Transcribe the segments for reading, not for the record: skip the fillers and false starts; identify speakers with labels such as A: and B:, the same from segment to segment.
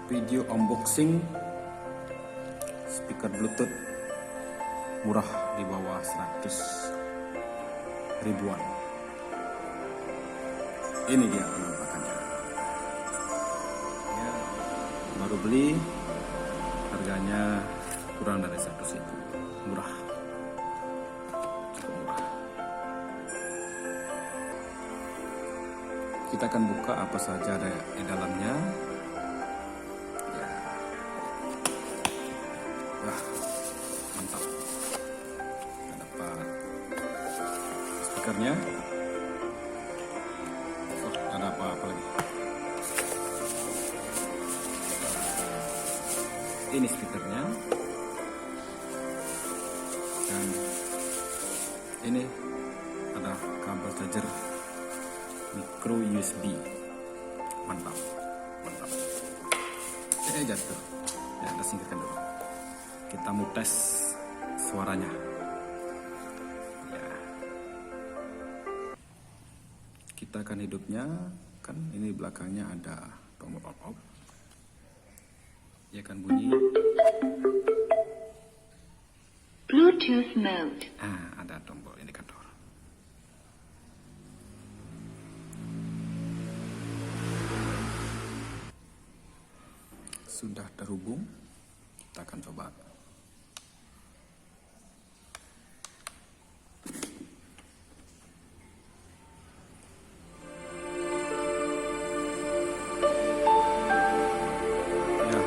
A: Video unboxing speaker Bluetooth murah di bawah 100 ribuan. Ini dia penampakannya. Ya, baru beli, harganya kurang dari 100 ribu. Murah, cukup murah. Kita akan buka apa saja ada di dalamnya. Wah, mantap. Kita dapat speakernya. Oh, ada apa lagi? Ini speakernya. Dan ini ada kabel charger micro USB. Mantap, mantap. Jatuh. Ya, kita singkirkan dulu. Kita mau tes suaranya. Ya. Kita akan hidupnya, kan ini belakangnya ada tombol on off. Ya kan bunyi.
B: Bluetooth mode.
A: Ada tombol indikator. Sudah terhubung. Kita akan coba. Ya,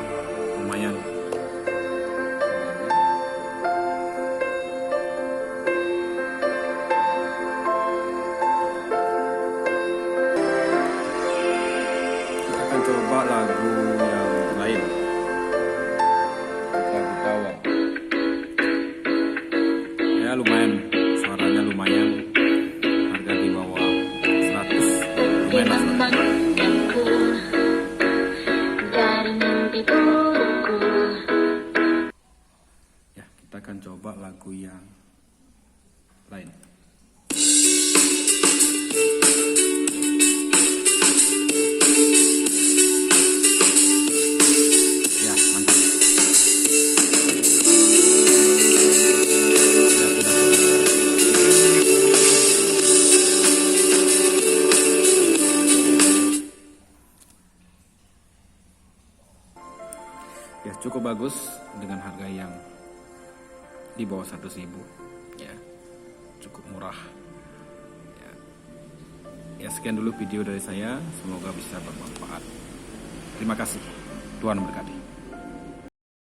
A: lumayan. Kita akan coba lagu yang lain. Lagu Tawa. Ya lumayan, suaranya lumayan. Harga di bawah 100. Lumayan lah suaranya. Ya, kita akan coba lagu yang lain. Ya, mantap. Ya, cukup bagus dengan harga yang di bawah 100 ribu. Ya, cukup murah. Ya, sekian dulu video dari saya. Semoga bisa bermanfaat. Terima kasih. Tuhan memberkati.